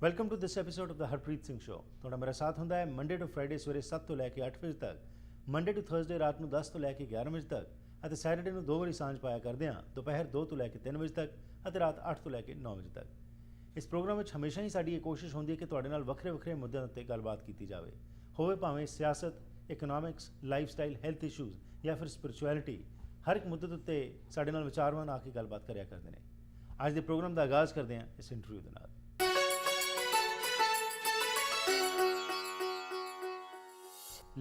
Welcome to this episode of the Harpreet Singh show. ਤੁਹਾਡਾ ਮੇਰਾ ਸਾਥ ਹੁੰਦਾ ਹੈ ਮੰਡੇ ਟੂ ਫਰਾਈਡੇ ਸਵੇਰੇ 7 ਤੋਂ ਲੈ ਕੇ 8 ਵਜੇ ਤੱਕ, ਮੰਡੇ ਟੂ ਥਰਸਡੇ ਰਾਤ ਨੂੰ 10 ਤੋਂ ਲੈ ਕੇ 11 ਵਜੇ ਤੱਕ, ਅਤੇ ਸੈਟਰਡੇ ਨੂੰ 2 ਵਾਰੀ ਸਾਂਝ ਪਾਇਆ ਕਰਦੇ ਹਾਂ, ਦੁਪਹਿਰ 2 ਤੋਂ ਲੈ ਕੇ 3 ਵਜੇ ਤੱਕ ਅਤੇ ਰਾਤ 8 ਤੋਂ ਲੈ ਕੇ 9 ਵਜੇ ਤੱਕ। ਇਸ ਪ੍ਰੋਗਰਾਮ ਵਿੱਚ ਹਮੇਸ਼ਾ ਹੀ ਸਾਡੀ ਇਹ ਕੋਸ਼ਿਸ਼ ਹੁੰਦੀ ਹੈ ਕਿ ਤੁਹਾਡੇ ਨਾਲ ਵੱਖਰੇ ਵੱਖਰੇ ਮੁੱਦਿਆਂ ਉੱਤੇ ਗੱਲਬਾਤ ਕੀਤੀ ਜਾਵੇ, ਹੋਵੇ ਭਾਵੇਂ ਸਿਆਸਤ, economics, life style, health issues ਜਾਂ ਫਿਰ ਸਪਿਰਿਚੁਅਲਿਟੀ। ਹਰ ਇੱਕ ਮੁੱਦੇ ਉੱਤੇ ਸਾਡੇ ਨਾਲ ਵਿਚਾਰਵਾਨ ਆ ਕੇ ਗੱਲਬਾਤ ਕਰਿਆ ਕਰਦੇ ਨੇ। ਅੱਜ ਦੇ ਪ੍ਰੋਗਰਾਮ ਦਾ ਆਗਾਜ਼ ਕਰਦੇ ਹਾਂ ਇਸ ਇੰਟਰਵਿਊ ਦੇ ਨਾਲ।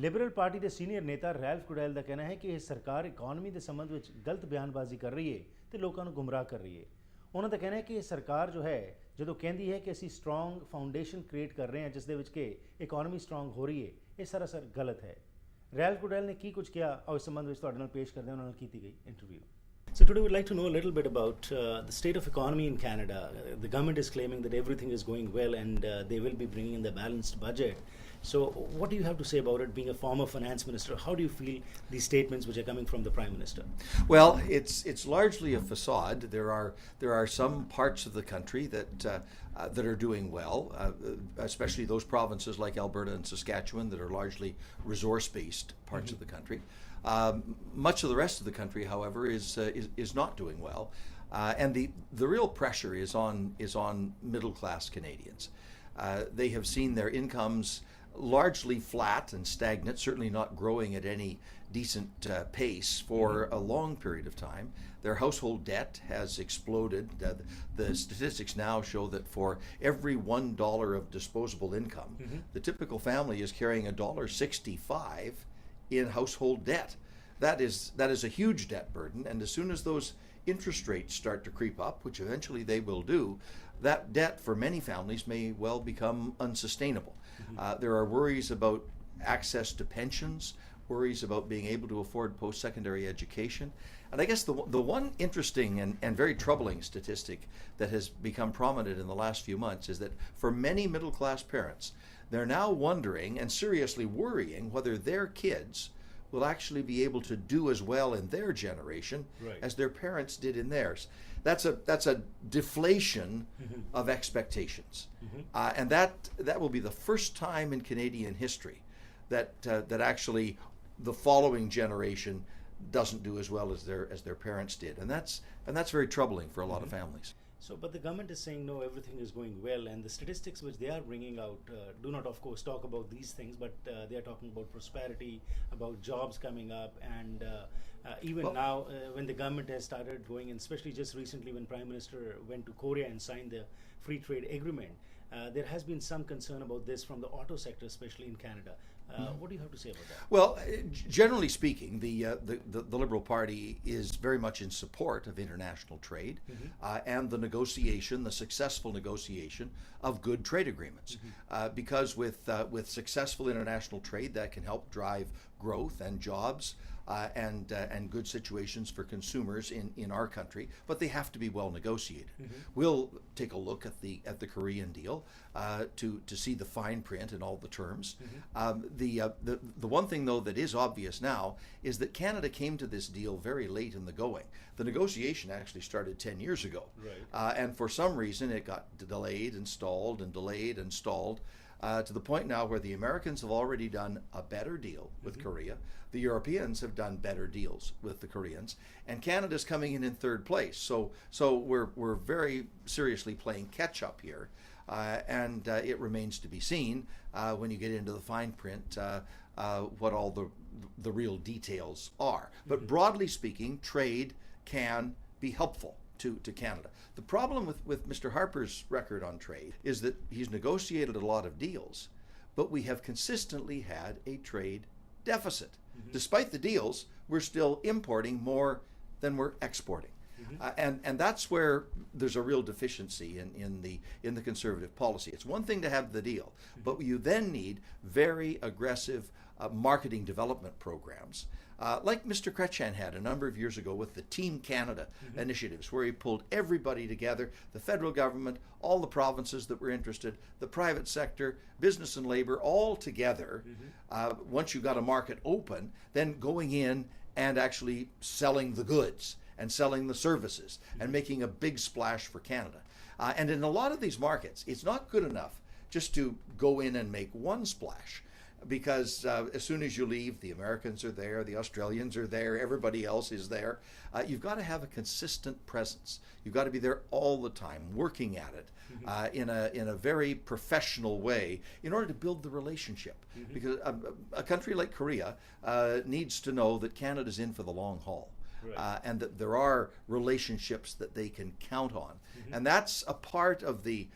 ਲਿਬਰਲ ਪਾਰਟੀ ਦੇ ਸੀਨੀਅਰ ਨੇਤਾ ਰੈਲਫ ਗੁਡੈਲ ਦਾ ਕਹਿਣਾ ਹੈ ਕਿ ਇਹ ਸਰਕਾਰ ਇਕੋਨਮੀ ਦੇ ਸੰਬੰਧ ਵਿੱਚ ਗਲਤ ਬਿਆਨਬਾਜ਼ੀ ਕਰ ਰਹੀ ਹੈ ਤੇ ਲੋਕਾਂ ਨੂੰ ਗੁੰਮਰਾਹ ਕਰ ਰਹੀ ਹੈ। ਉਹਨਾਂ ਦਾ ਕਹਿਣਾ ਹੈ ਕਿ ਇਹ ਸਰਕਾਰ ਜੋ ਹੈ ਜਦੋਂ ਕਹਿੰਦੀ ਹੈ ਕਿ ਅਸੀਂ ਸਟਰੋਂਗ ਫਾਊਂਡੇਸ਼ਨ ਕ੍ਰੀਏਟ ਕਰ ਰਹੇ ਹਾਂ ਜਿਸ ਦੇ ਵਿੱਚ ਕਿ ਇਕੋਨਮੀ ਸਟਰੋਂਗ ਹੋ ਰਹੀ ਹੈ, ਇਹ ਸਰਾਸਰ ਗਲਤ ਹੈ। ਰੈਲਫ ਗੁਡੈਲ ਨੇ ਕੀ ਕੁਝ ਕਿਹਾ ਆਓ ਇਸ ਸੰਬੰਧ ਵਿੱਚ ਤੁਹਾਡੇ ਨਾਲ ਪੇਸ਼ ਕਰਦੇ ਹਾਂ ਉਹਨਾਂ ਨਾਲ ਕੀਤੀ ਗਈ interview. So today we'd like to know a little bit about the state of economy in Canada. The government is claiming that everything is going well and they will be bringing in the balanced budget. So what do you have to say about it, being a former finance minister? How do you feel these statements which are coming from the Prime Minister? Well, it's largely a facade. There are some parts of the country that are doing well, especially those provinces like Alberta and Saskatchewan that are largely resource-based parts of the country. Much of the rest of the country, however, is not doing well, and the real pressure is on middle-class Canadians. They have seen their incomes largely flat and stagnant, certainly not growing at any decent pace for a long period of time. Their household debt has exploded. The statistics now show that for every $1 of disposable income, the typical family is carrying $1.65 in household debt. That is a huge debt burden, and as soon as those interest rates start to creep up, which eventually they will do, that debt for many families may well become unsustainable. There are worries about access to pensions, worries about being able to afford post-secondary education. And I guess the one interesting and very troubling statistic that has become prominent in the last few months is that for many middle-class parents, they're now wondering and seriously worrying whether their kids will actually be able to do as well in their generation as their parents did in theirs. That's a deflation of expectations, and that will be the first time in Canadian history that actually the following generation doesn't do as well as their parents did, and that's very troubling for a lot of families. So, but the government is saying no, everything is going well, and the statistics which they are bringing out do not, of course, talk about these things, but they are talking about prosperity, about jobs coming up, and even now when the government has started going, and especially just recently when Prime Minister went to Korea and signed the free trade agreement, there has been some concern about this from the auto sector, especially in Canada. What do you have to say about that? Well, generally speaking, the Liberal Party is very much in support of international trade and the successful negotiation of good trade agreements, because with successful international trade that can help drive growth and jobs and good situations for consumers in our country, but they have to be well negotiated. We'll take a look at the Korean deal to see the fine print and all the terms. The one thing though that is obvious now is that Canada came to this deal very late in the going. The negotiation actually started 10 years ago, and for some reason it got delayed and stalled and delayed and stalled. To the point now where the Americans have already done a better deal with Korea, the Europeans have done better deals with the Koreans, and Canada's coming in third place. So we're very seriously playing catch up here, and it remains to be seen when you get into the fine print what all the real details are. But broadly speaking, trade can be helpful to Canada. The problem with Mr. Harper's record on trade is that he's negotiated a lot of deals, but we have consistently had a trade deficit. Despite the deals, we're still importing more than we're exporting. And that's where there's a real deficiency in the Conservative policy. It's one thing to have the deal, but you then need very aggressive marketing development programs like Mr. Chrétien had a number of years ago with the Team Canada initiatives, where he pulled everybody together, the federal government, all the provinces that were interested, the private sector, business and labor, all together. Once you got a market open, then going in and actually selling the goods and selling the services and making a big splash for Canada. And in a lot of these markets, it's not good enough just to go in and make one splash, because as soon as you leave, the Americans are there, the Australians are there, everybody else is there. You've got to have a consistent presence. You've got to be there all the time, working at it in a very professional way in order to build the relationship. Because a country like Korea needs to know that Canada's in for the long haul. Right. And that there are relationships that they can count on. And that's a part of the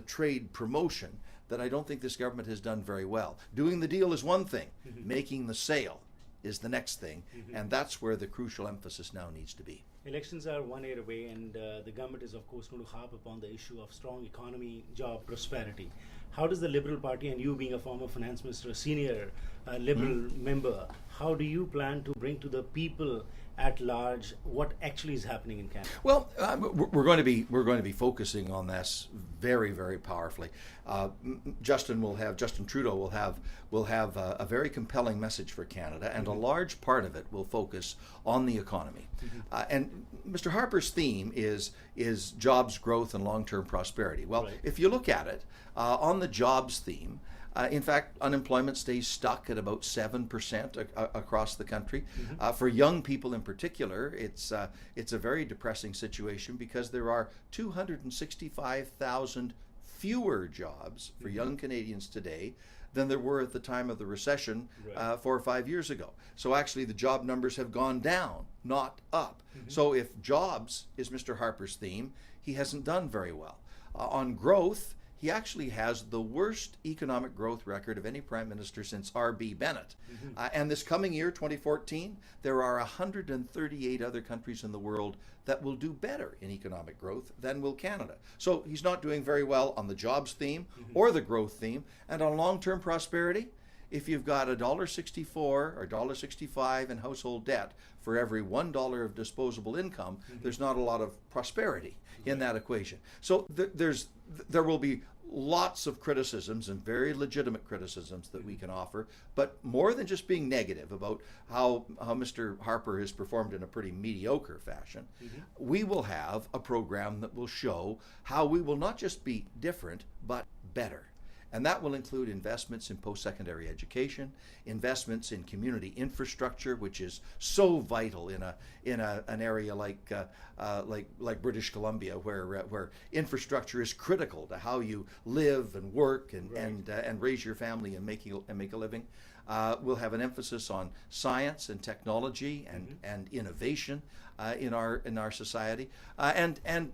trade promotion that I don't think this government has done very well. Doing the deal is one thing, making the sale is the next thing, and that's where the crucial emphasis now needs to be. Elections are 1 year away, and the government is of course going to harp upon the issue of strong economy, job, prosperity. How does the Liberal Party, and you being a former finance minister, a senior Liberal member, how do you plan to bring to the people at large what actually is happening in Canada? Well, we're going to be focusing on this very, very powerfully. Justin Trudeau will have a very compelling message for Canada, and a large part of it will focus on the economy. And Mr. Harper's theme is jobs, growth, and long-term prosperity. Well, if you look at it on the jobs theme, in fact, unemployment stays stuck at about 7% across the country. For young people in particular, it's a very depressing situation, because there are 265,000 fewer jobs for young Canadians today than there were at the time of the recession 4 or 5 years ago. So actually the job numbers have gone down, not up. So if jobs is Mr. Harper's theme, he hasn't done very well. On growth, he actually has the worst economic growth record of any prime minister since R.B. Bennett. And this coming year, 2014, there are 138 other countries in the world that will do better in economic growth than will Canada. So he's not doing very well on the jobs theme or the growth theme. And on long-term prosperity, if you've got $1.64 or $1.65 in household debt for every $1 of disposable income, there's not a lot of prosperity in that equation. So there will be lots of criticisms, and very legitimate criticisms, that we can offer, but more than just being negative about how Mr. Harper has performed in a pretty mediocre fashion, we will have a program that will show how we will not just be different, but better. And that will include investments in post-secondary education, investments in community infrastructure, which is so vital in an area like British Columbia, where infrastructure is critical to how you live and work and raise your family and make a living. We'll have an emphasis on science and technology and innovation in our society, and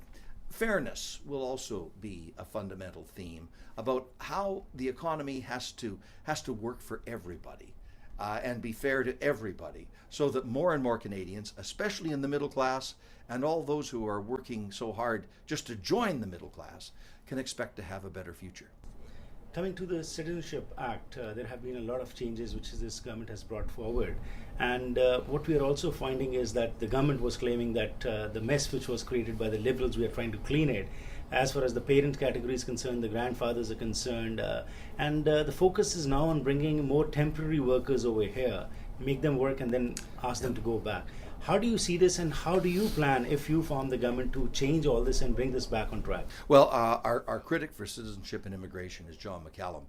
fairness will also be a fundamental theme about how the economy has to work for everybody and be fair to everybody, so that more and more Canadians, especially in the middle class, and all those who are working so hard just to join the middle class, can expect to have a better future. Coming to the Citizenship Act, there have been a lot of changes which this government has brought forward. And what we are also finding is that the government was claiming that the mess which was created by the Liberals, we are trying to clean it. As far as the parent category is concerned, the grandfathers are concerned. And the focus is now on bringing more temporary workers over here, make them work and then ask them to go back. How do you see this, and how do you plan, if you form the government, to change all this and bring this back on track? Well, our critic for citizenship and immigration is John McCallum,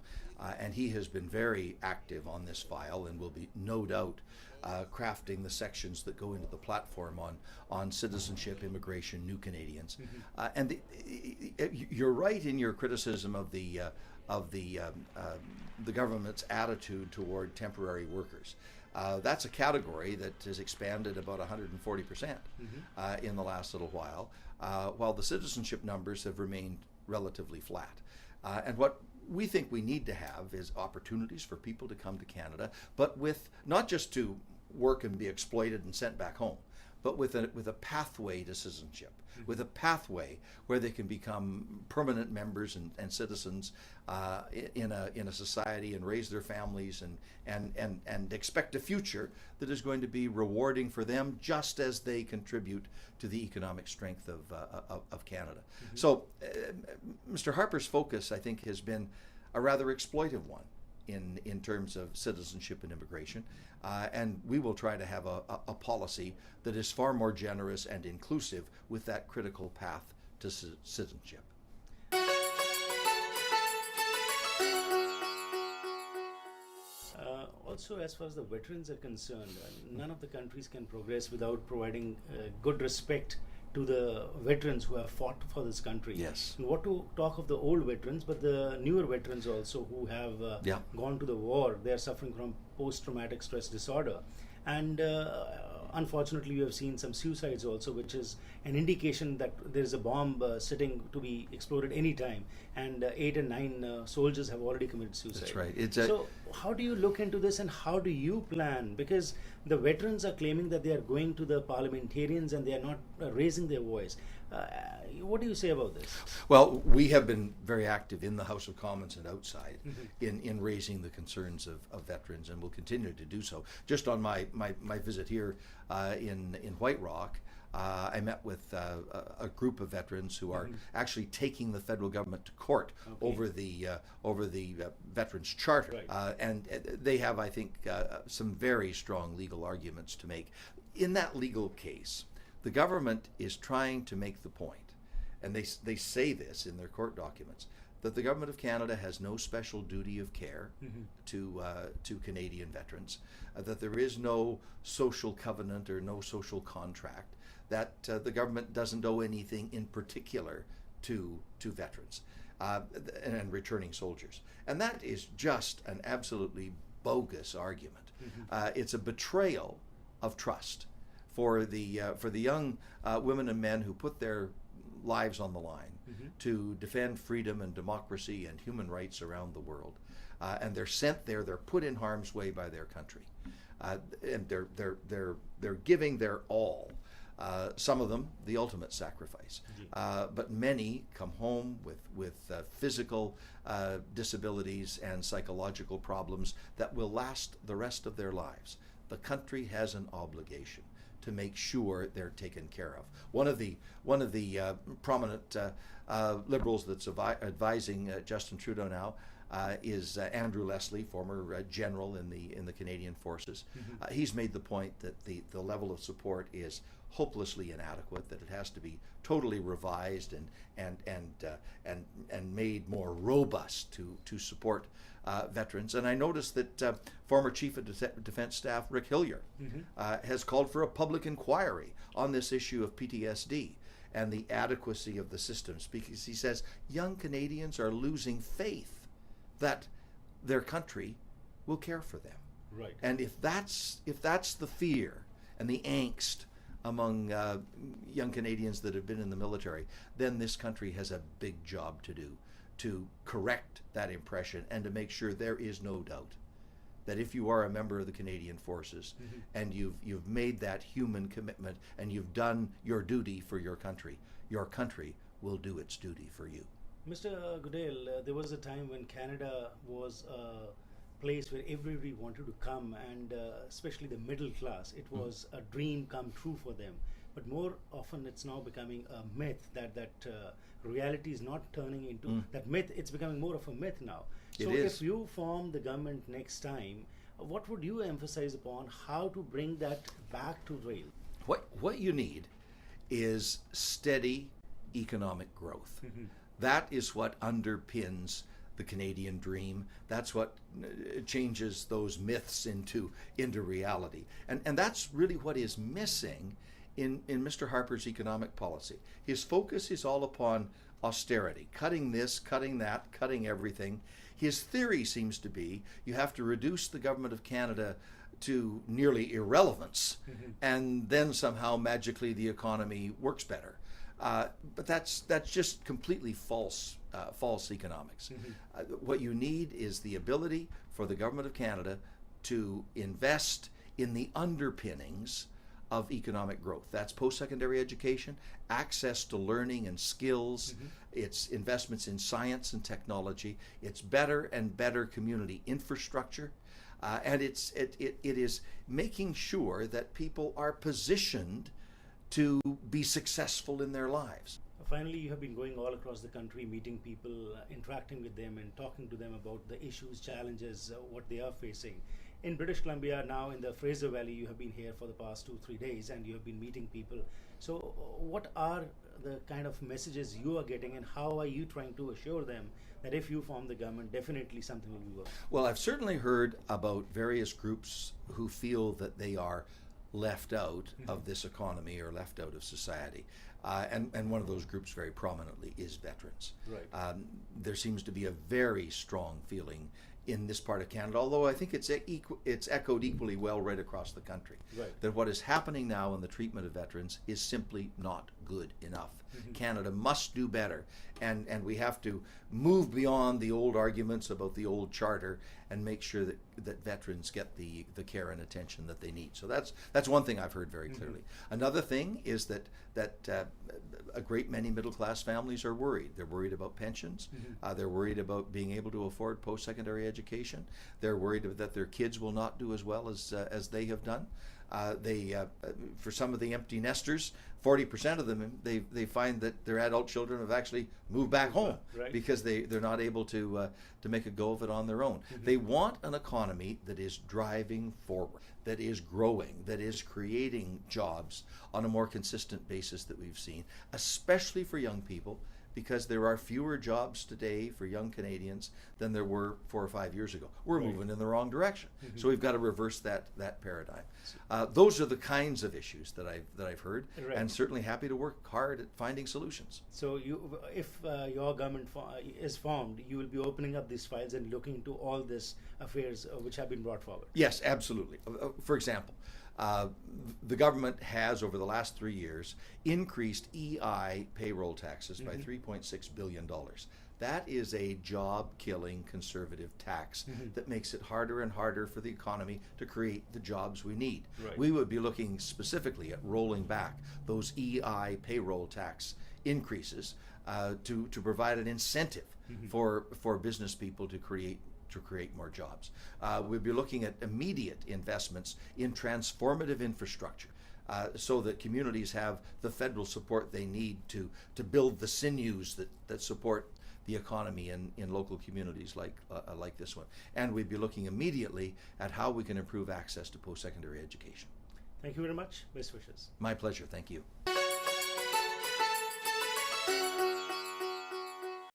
and he has been very active on this file, and will be no doubt crafting the sections that go into the platform on citizenship, immigration, new Canadians. And you're right in your criticism of the government's attitude toward temporary workers. That's a category that has expanded about 140% in the last little while the citizenship numbers have remained relatively flat. And what we think we need to have is opportunities for people to come to Canada, but with not just to work and be exploited and sent back home, but with a pathway to citizenship, with a pathway where they can become permanent members and citizens in a society and raise their families and expect a future that is going to be rewarding for them, just as they contribute to the economic strength of Canada. So Mr. Harper's focus, I think, has been a rather exploitive one in terms of citizenship and immigration, and we will try to have a policy that is far more generous and inclusive with that critical path to citizenship. Also, as far as the veterans are concerned, none of the countries can progress without providing good respect to the veterans who have fought for this country. Yes. And what to talk of the old veterans, but the newer veterans also who have gone to the war, they are suffering from post-traumatic stress disorder. And unfortunately, you have seen some suicides also, which is an indication that there is a bomb sitting to be exploded anytime. And 8 and 9 soldiers have already committed suicide. That's right. So how do you look into this, and how do you plan? Because the veterans are claiming that they are going to the parliamentarians and they are not raising their voice. What do you say about this? Well, we have been very active in the House of Commons and outside in raising the concerns of veterans, and will continue to do so. Just on my visit here in White Rock, I met with a group of veterans who are actually taking the federal government to court over the Veterans Charter, and they have, I think, some very strong legal arguments to make. In that legal case, the government is trying to make the point, and they say this in their court documents, that the Government of Canada has no special duty of care to Canadian veterans, that there is no social covenant or no social contract, that the government doesn't owe anything in particular to veterans and returning soldiers. And that is just an absolutely bogus argument. It's a betrayal of trust for the young women and men who put their lives on the line to defend freedom and democracy and human rights around the world, and they're sent there. They're put in harm's way by their country, and they're giving their all. Some of them the ultimate sacrifice, but many come home with physical disabilities and psychological problems that will last the rest of their lives. The country has an obligation to make sure they're taken care of. One of the prominent Liberals that's advising Justin Trudeau now is Andrew Leslie, former general in the Canadian Forces. He's made the point that the level of support is hopelessly inadequate, that it has to be totally revised and made more robust to support veterans. And I noticed that former Chief of Defense Staff Rick Hillier has called for a public inquiry on this issue of PTSD and the adequacy of the systems, because he says young Canadians are losing faith that their country will care for them. Right. And if that's the fear and the angst among young Canadians that have been in the military, then this country has a big job to do to correct that impression and to make sure there is no doubt that if you are a member of the Canadian Forces and you've made that human commitment and you've done your duty for your country will do its duty for you. Mr. Goodale, there was a time when Canada was a place where everybody wanted to come, and especially the middle class. It was a dream come true for them. But more often it's now becoming a myth that reality is not turning into that myth. It's becoming more of a myth now. So if you form the government next time, what would you emphasize upon how to bring that back to rail? What you need is steady economic growth. That is what underpins the Canadian dream. That's what changes those myths into reality. And that's really what is missing in Mr. Harper's economic policy. His focus is all upon austerity, cutting this, cutting that, cutting everything. His theory seems to be you have to reduce the Government of Canada to nearly irrelevance, and then somehow magically the economy works better. But that's just completely false economics. What you need is the ability for the Government of Canada to invest in the underpinnings of economic growth. That's post-secondary education, access to learning and skills, it's investments in science and technology, it's better and better community infrastructure, and it is making sure that people are positioned to be successful in their lives. Finally, you have been going all across the country, meeting people, interacting with them and talking to them about the issues, challenges, what they are facing. In British Columbia, now in the Fraser Valley, you have been here for the past 2-3 days and you have been meeting people. So what are the kind of messages you are getting, and how are you trying to assure them that if you form the government, definitely something will be working? Well, I've certainly heard about various groups who feel that they are left out of this economy or left out of society. And one of those groups very prominently is veterans. Right. There seems to be a very strong feeling in this part of Canada, although I think it's echoed equally well right across the country, Right. that what is happening now in the treatment of veterans is simply not good enough. Canada must do better, and we have to move beyond the old arguments about the old charter and make sure that veterans get the care and attention that they need. So that's one thing I've heard very clearly. Another thing is that a great many middle-class families are worried. They're worried about pensions. They're worried about being able to afford post-secondary education. They're worried that their kids will not do as well as they have done. For some of the empty nesters, 40% of them, they find that their adult children have actually moved back home, right, because they're not able to make a go of it on their own. They want an economy that is driving forward, that is growing, that is creating jobs on a more consistent basis that we've seen, especially for young people, because there are fewer jobs today for young Canadians than there were 4 or 5 years ago. We're Right. moving in the wrong direction. So we've got to reverse that paradigm. Those are the kinds of issues that I've heard, Right. and certainly happy to work hard at finding solutions. So if your government is formed, you will be opening up these files and looking into all these affairs which have been brought forward. Yes, absolutely. For example, the government has, over the last 3 years, increased EI payroll taxes by $3.6 billion. That is a job-killing conservative tax that makes it harder and harder for the economy to create the jobs we need. Right. We would be looking specifically at rolling back those EI payroll tax increases to provide an incentive for business people to create more jobs. We'll be looking at immediate investments in transformative infrastructure so that communities have the federal support they need to build the sinews that support the economy in local communities like this one. And we'd be looking immediately at how we can improve access to post-secondary education. Thank you very much. Best wishes. My pleasure. Thank you.